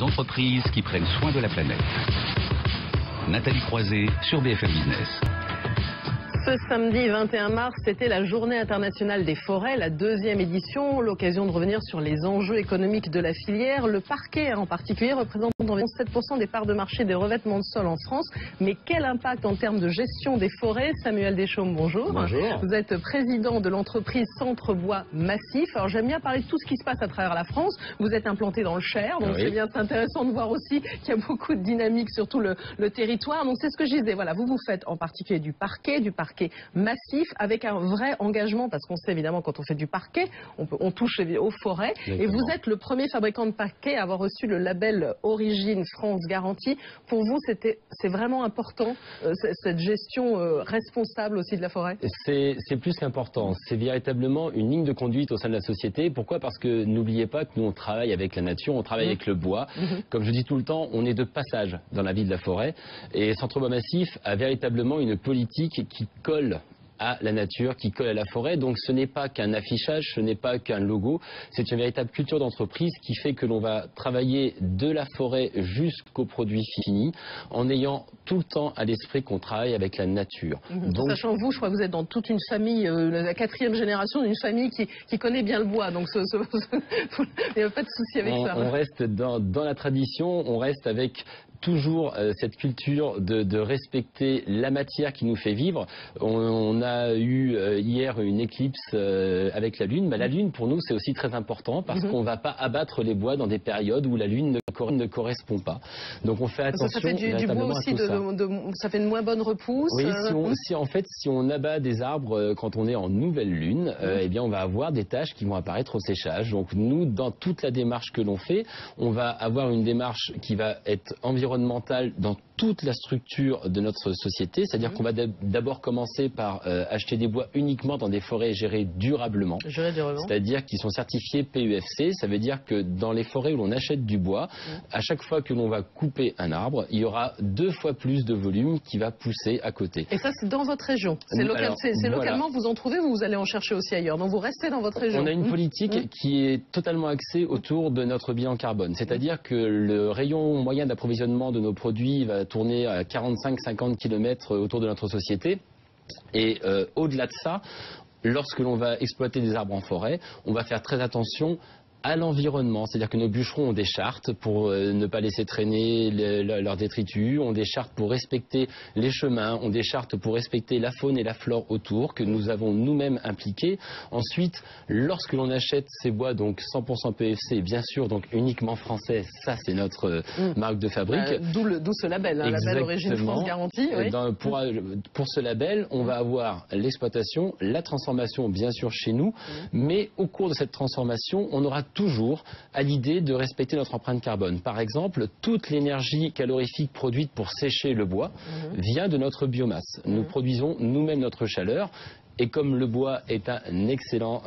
entreprises qui prennent soin de la planète. Nathalie Croiset sur BFM Business. Ce samedi 21 mars, c'était la Journée internationale des forêts, la 2e édition, l'occasion de revenir sur les enjeux économiques de la filière. Le parquet en particulier représente environ 7% des parts de marché des revêtements de sol en France. Mais quel impact en termes de gestion des forêts? Samuel Deschaumes, bonjour. Bonjour. Vous êtes président de l'entreprise Centre Bois Massif. Alors j'aime bien parler de tout ce qui se passe à travers la France. Vous êtes implanté dans le Cher, donc c'est bien, c'est intéressant de voir aussi qu'il y a beaucoup de dynamique sur tout le territoire. Donc c'est ce que je disais, voilà, vous faites en particulier du parquet massif avec un vrai engagement, parce qu'on sait évidemment quand on fait du parquet, on touche aux forêts. Exactement. Et vous êtes le premier fabricant de parquet à avoir reçu le label Origine France Garantie. Pour vous, c'est vraiment important, cette gestion responsable aussi de la forêt? C'est plus qu'important. C'est véritablement une ligne de conduite au sein de la société. Pourquoi? Parce que n'oubliez pas que nous, on travaille avec la nature, on travaille avec le bois. Comme je dis tout le temps, on est de passage dans la vie de la forêt. Et Centre Bois Massif a véritablement une politique qui colle à la nature, qui colle à la forêt. Donc ce n'est pas qu'un affichage, ce n'est pas qu'un logo, c'est une véritable culture d'entreprise qui fait que l'on va travailler de la forêt jusqu'au produit fini en ayant tout le temps à l'esprit qu'on travaille avec la nature. Donc, sachant vous, je crois que vous êtes dans toute une famille, la 4e génération d'une famille qui connaît bien le bois, donc il n'y a pas de souci avec ça. On reste dans la tradition, on reste avec toujours cette culture de respecter la matière qui nous fait vivre. On a eu hier une éclipse avec la Lune. La Lune, pour nous, c'est aussi très important parce qu'on ne va pas abattre les bois dans des périodes où la Lune ne correspond pas. Donc on fait attention. Ça fait du bois aussi, ça fait une moins bonne repousse. Oui, si on abat des arbres quand on est en nouvelle Lune, eh bien on va avoir des taches qui vont apparaître au séchage. Donc nous, dans toute la démarche que l'on fait, on va avoir une démarche qui va être environnementale dans toute la structure de notre société, c'est-à-dire qu'on va d'abord commencer par acheter des bois uniquement dans des forêts gérées durablement, c'est-à-dire qui sont certifiées PEFC. Ça veut dire que dans les forêts où l'on achète du bois, à chaque fois que l'on va couper un arbre, il y aura 2 fois plus de volume qui va pousser à côté. Et ça, c'est dans votre région? C'est localement, vous en trouvez ou vous allez en chercher aussi ailleurs? Donc vous restez dans votre région? On a une politique qui est totalement axée autour de notre bilan carbone, c'est-à-dire que le rayon moyen d'approvisionnement de nos produits va tourner à 45-50 km autour de notre société. Et au-delà de ça, lorsque l'on va exploiter des arbres en forêt, on va faire très attention à l'environnement, c'est-à-dire que nos bûcherons ont des chartes pour ne pas laisser traîner leurs détritus, ont des chartes pour respecter les chemins, ont des chartes pour respecter la faune et la flore autour, que nous avons nous-mêmes impliquées. Ensuite, lorsque l'on achète ces bois, donc 100% PEFC, bien sûr, donc uniquement français, ça c'est notre marque de fabrique. D'où ce label, hein, label Origine France Garantie. Oui. Pour ce label, on va avoir l'exploitation, la transformation bien sûr chez nous, mais au cours de cette transformation, on aura toujours à l'idée de respecter notre empreinte carbone. Par exemple, toute l'énergie calorifique produite pour sécher le bois vient de notre biomasse. Nous produisons nous-mêmes notre chaleur. Et comme le bois est un excellent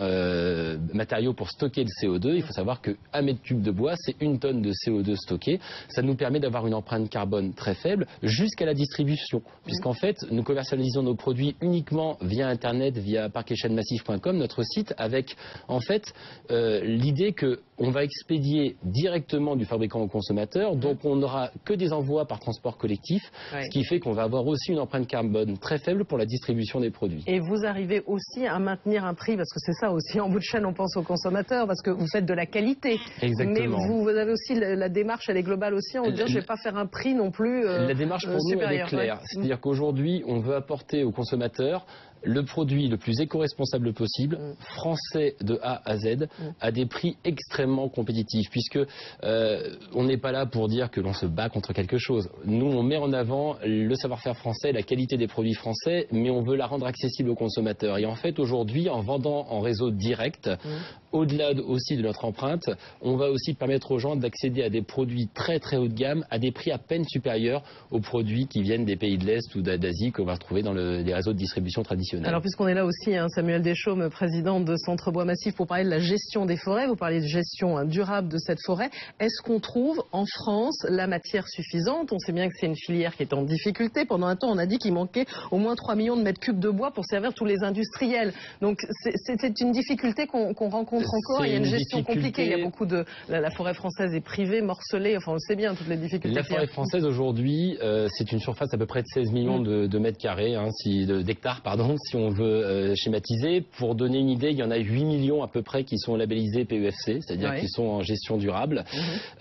matériau pour stocker le CO2, il faut savoir qu'un mètre cube de bois, c'est 1 tonne de CO2 stocké. Ça nous permet d'avoir une empreinte carbone très faible jusqu'à la distribution. Puisqu'en fait, nous commercialisons nos produits uniquement via Internet, via parquetchainemassif.com, notre site, avec en fait l'idée qu'on va expédier directement du fabricant au consommateur. Donc on n'aura que des envois par transport collectif, ce qui fait qu'on va avoir aussi une empreinte carbone très faible pour la distribution des produits. Et vous arrivez aussi à maintenir un prix, parce que c'est ça aussi, en bout de chaîne on pense aux consommateurs, parce que vous faites de la qualité. Exactement. Mais vous avez aussi la démarche, elle est globale aussi, en disant je ne vais pas faire un prix non plus la démarche pour nous elle est claire, c'est-à-dire qu'aujourd'hui on veut apporter aux consommateurs le produit le plus éco-responsable possible, français de A à Z, à des prix extrêmement compétitifs, puisque on n'est pas là pour dire que l'on se bat contre quelque chose. Nous, on met en avant le savoir-faire français, la qualité des produits français, mais on veut la rendre accessible aux consommateurs. Et en fait, aujourd'hui, en vendant en réseau direct, au-delà aussi de notre empreinte, on va aussi permettre aux gens d'accéder à des produits très très haut de gamme à des prix à peine supérieurs aux produits qui viennent des pays de l'Est ou d'Asie qu'on va retrouver dans les réseaux de distribution traditionnels. traditionnelle. Alors puisqu'on est là aussi, Samuel Deschaumes, président de Centre Bois Massif, pour parler de la gestion des forêts, vous parlez de gestion durable de cette forêt. Est-ce qu'on trouve en France la matière suffisante? On sait bien que c'est une filière qui est en difficulté. Pendant un temps, on a dit qu'il manquait au moins 3 millions de mètres cubes de bois pour servir tous les industriels. Donc c'est une difficulté qu'on rencontre encore. Il y a une gestion compliquée. Il y a beaucoup de... La forêt française est privée, morcelée. Enfin, on le sait bien, toutes les difficultés. La forêt française aujourd'hui, c'est une surface à peu près de 16 millions de mètres carrés, d'hectares, pardon, si on veut schématiser. Pour donner une idée, il y en a 8 millions à peu près qui sont labellisés PEFC, c'est-à-dire qui sont en gestion durable.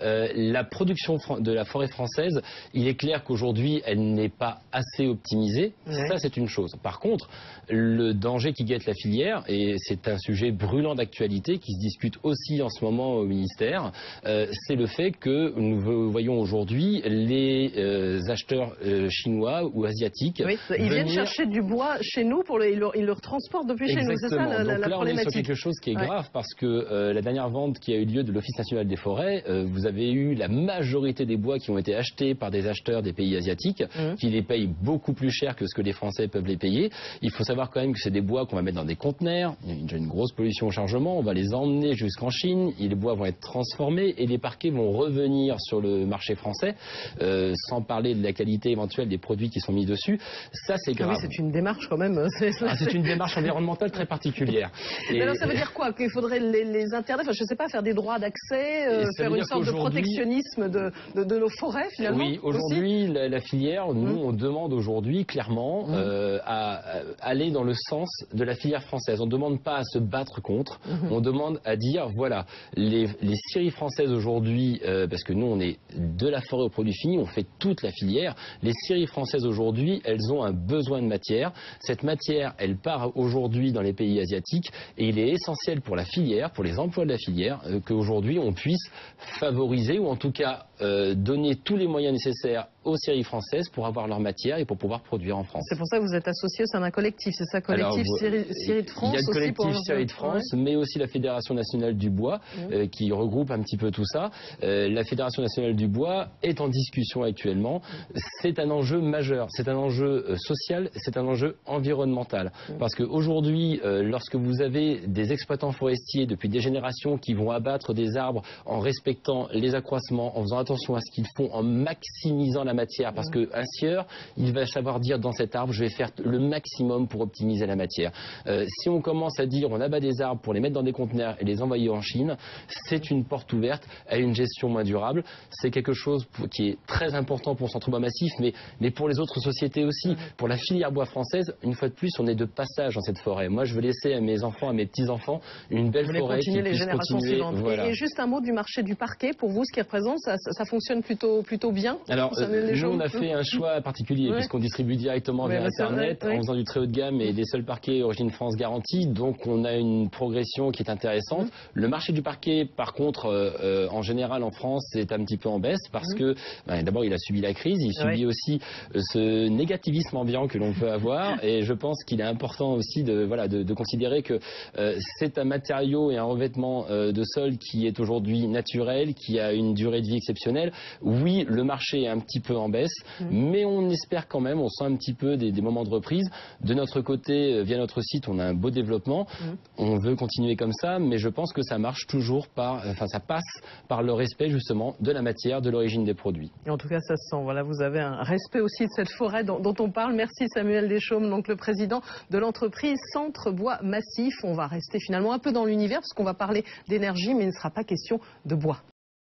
La production de la forêt française, il est clair qu'aujourd'hui, elle n'est pas assez optimisée. Ça, c'est une chose. Par contre, le danger qui guette la filière, et c'est un sujet brûlant d'actualité qui se discute aussi en ce moment au ministère, c'est le fait que nous voyons aujourd'hui les acheteurs chinois ou asiatiques. Oui, ils viennent chercher du bois chez nous, ils le transportent depuis chez nous, c'est ça la problématique. Donc là, on est sur quelque chose qui est grave parce que la dernière vente qui a eu lieu de l'Office national des forêts, vous avez eu la majorité des bois qui ont été achetés par des acheteurs des pays asiatiques qui les payent beaucoup plus cher que ce que les Français peuvent les payer. Il faut savoir quand même que c'est des bois qu'on va mettre dans des conteneurs, il y a une grosse pollution au chargement, on va les emmener jusqu'en Chine, et les bois vont être transformés et les parquets vont revenir sur le marché français, sans parler de la qualité éventuelle des produits qui sont mis dessus. Ça, c'est grave. Oui, c'est une démarche quand même. C'est une démarche environnementale très particulière. Mais alors ça veut dire quoi? Qu'il faudrait les interdire, enfin, je ne sais pas, faire des droits d'accès, faire une sorte de protectionnisme de nos forêts finalement? Oui, aujourd'hui, la filière, nous, on demande aujourd'hui clairement à aller dans le sens de la filière française. On ne demande pas à se battre contre, on demande à dire, voilà, les scieries françaises aujourd'hui, parce que nous, on est de la forêt au produit fini, on fait toute la filière, les scieries françaises aujourd'hui, elles ont un besoin de matière. Cette matière, elle part aujourd'hui dans les pays asiatiques et il est essentiel pour la filière, pour les emplois de la filière, qu'aujourd'hui on puisse favoriser ou en tout cas donner tous les moyens nécessaires aux scieries françaises pour avoir leur matière et pour pouvoir produire en France. C'est pour ça que vous êtes associé au sein d'un collectif, c'est ça, collectif Scieries de France? Il y a le collectif Scieries de France, mais aussi la Fédération nationale du bois qui regroupe un petit peu tout ça. La Fédération nationale du bois est en discussion actuellement. C'est un enjeu majeur, c'est un enjeu social, c'est un enjeu environnemental. Parce qu'aujourd'hui, lorsque vous avez des exploitants forestiers depuis des générations qui vont abattre des arbres en respectant les accroissements, en faisant attention à ce qu'ils font, en maximisant la matière, parce qu'un scieur, il va savoir dire dans cet arbre, je vais faire le maximum pour optimiser la matière. Si on commence à dire, on abat des arbres pour les mettre dans des conteneurs et les envoyer en Chine, c'est une porte ouverte à une gestion moins durable. C'est quelque chose qui est très important pour Centre Bois Massif, mais pour les autres sociétés aussi. Pour la filière bois française, une fois de plus, on est de passage dans cette forêt. Moi, je veux laisser à mes enfants, à mes petits-enfants, une belle forêt qui puisse continuer. Voilà. Et juste un mot du marché du parquet, pour vous, ce qui représente, ça fonctionne plutôt bien? Alors, nous, on a fait un choix particulier, puisqu'on distribue directement via Internet, en faisant du très haut de gamme et des seuls parquets Origine France garantie. Donc, on a une progression qui est intéressante. Le marché du parquet, par contre, en général, en France, c'est un petit peu en baisse, parce que, d'abord, il a subi la crise, il subit aussi ce négativisme ambiant que l'on peut avoir, et je pense qu'il est important aussi de considérer que c'est un matériau et un revêtement de sol qui est aujourd'hui naturel, qui a une durée de vie exceptionnelle. Oui, le marché est un petit peu en baisse, mais on espère quand même, on sent un petit peu des moments de reprise. De notre côté, via notre site, on a un beau développement, on veut continuer comme ça, mais je pense que ça marche toujours ça passe par le respect justement de la matière, de l'origine des produits. Et en tout cas, ça se sent. Voilà, vous avez un respect aussi de cette forêt dont on parle. Merci Samuel Deschaumes, donc le président de l'entreprise Centre Bois Massif. On va rester finalement un peu dans l'univers parce qu'on va parler d'énergie, mais il ne sera pas question de bois.